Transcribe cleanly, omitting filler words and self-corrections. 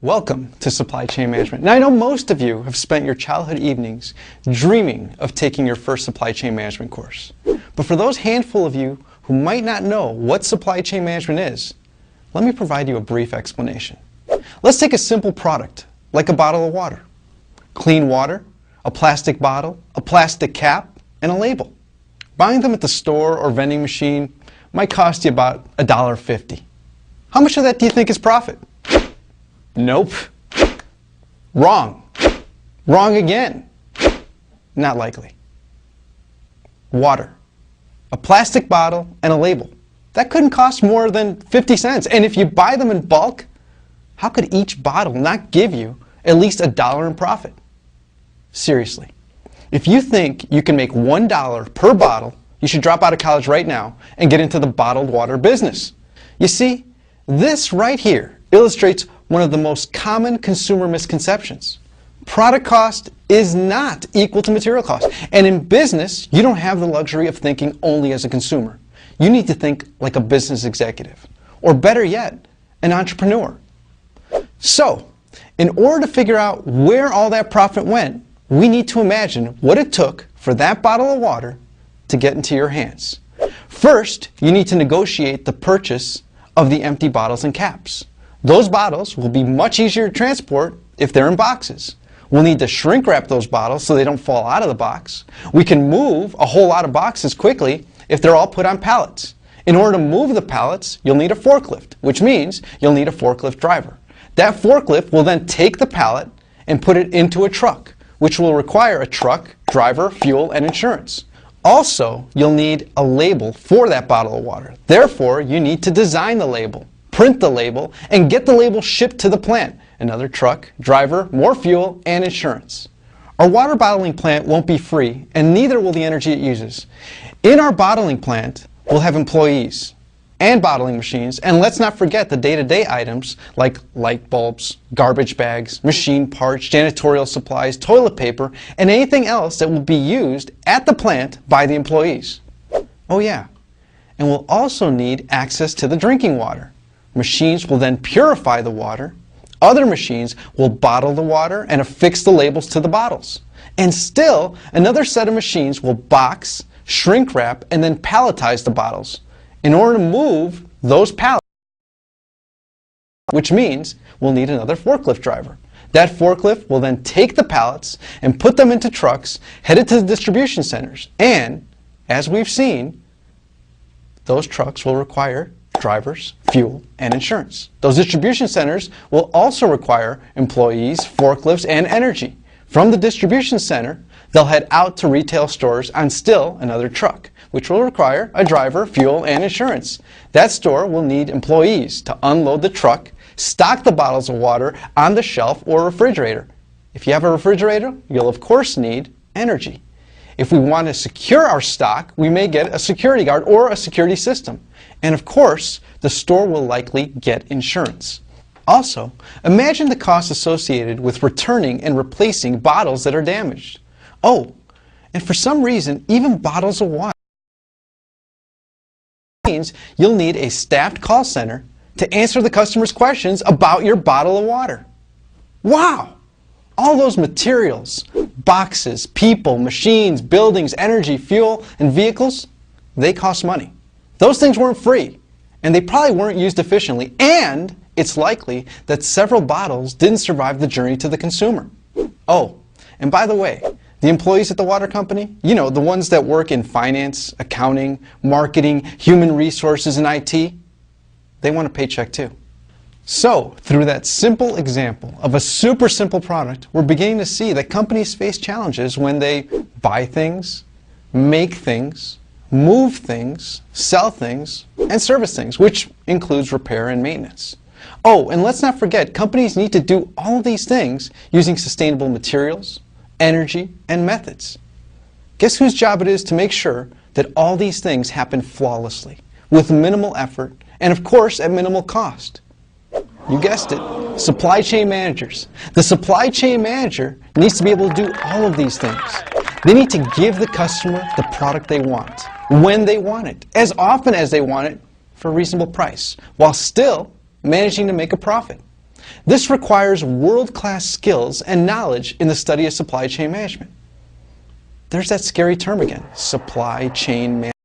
Welcome to Supply Chain Management. Now I know most of you have spent your childhood evenings dreaming of taking your first supply chain management course. But for those handful of you who might not know what supply chain management is, let me provide you a brief explanation. Let's take a simple product, like a bottle of water. Clean water, a plastic bottle, a plastic cap, and a label. Buying them at the store or vending machine might cost you about $1.50. How much of that do you think is profit? Nope. Wrong. Wrong again. Not likely. Water. A plastic bottle and a label. That couldn't cost more than 50 cents. And if you buy them in bulk, how could each bottle not give you at least $1 in profit? Seriously. If you think you can make $1 per bottle, you should drop out of college right now and get into the bottled water business. You see, this right here illustrates one of the most common consumer misconceptions. Product cost is not equal to material cost. And in business, you don't have the luxury of thinking only as a consumer. You need to think like a business executive, or better yet, an entrepreneur. So, in order to figure out where all that profit went, we need to imagine what it took for that bottle of water to get into your hands. First, you need to negotiate the purchase of the empty bottles and caps. Those bottles will be much easier to transport if they're in boxes. We'll need to shrink wrap those bottles so they don't fall out of the box. We can move a whole lot of boxes quickly if they're all put on pallets. In order to move the pallets, you'll need a forklift, which means you'll need a forklift driver. That forklift will then take the pallet and put it into a truck, which will require a truck, driver, fuel, and insurance. Also, you'll need a label for that bottle of water. Therefore, you need to design the label, print the label, and get the label shipped to the plant. Another truck, driver, more fuel, and insurance. Our water bottling plant won't be free, and neither will the energy it uses. In our bottling plant, we'll have employees and bottling machines, and let's not forget the day-to-day items like light bulbs, garbage bags, machine parts, janitorial supplies, toilet paper, and anything else that will be used at the plant by the employees. Oh yeah, and we'll also need access to the drinking water. Machines will then purify the water. Other machines will bottle the water and affix the labels to the bottles. And still, another set of machines will box, shrink wrap, and then palletize the bottles. In order to move those pallets, which means we'll need another forklift driver. That forklift will then take the pallets and put them into trucks headed to the distribution centers. And, as we've seen, those trucks will require drivers, fuel, and insurance. Those distribution centers will also require employees, forklifts, and energy. From the distribution center, they'll head out to retail stores on still another truck, which will require a driver, fuel, and insurance. That store will need employees to unload the truck, stock the bottles of water on the shelf or refrigerator. If you have a refrigerator, you'll of course need energy. If we want to secure our stock, we may get a security guard or a security system. And of course, the store will likely get insurance. Also, imagine the costs associated with returning and replacing bottles that are damaged. Oh, and for some reason, even bottles of water. Means you'll need a staffed call center to answer the customer's questions about your bottle of water. Wow! All those materials, boxes, people, machines, buildings, energy, fuel, and vehicles, they cost money. Those things weren't free, and they probably weren't used efficiently, and it's likely that several bottles didn't survive the journey to the consumer. Oh, and by the way, the employees at the water company, you know, the ones that work in finance, accounting, marketing, human resources, and IT, they want a paycheck too. So, through that simple example of a super simple product, we're beginning to see that companies face challenges when they buy things, make things, move things, sell things, and service things, which includes repair and maintenance. Oh, and let's not forget, companies need to do all of these things using sustainable materials, energy, and methods. Guess whose job it is to make sure that all these things happen flawlessly, with minimal effort, and of course at minimal cost? You guessed it, supply chain managers. The supply chain manager needs to be able to do all of these things. They need to give the customer the product they want, when they want it, as often as they want it, for a reasonable price, while still managing to make a profit. This requires world-class skills and knowledge in the study of supply chain management. There's that scary term again, supply chain management.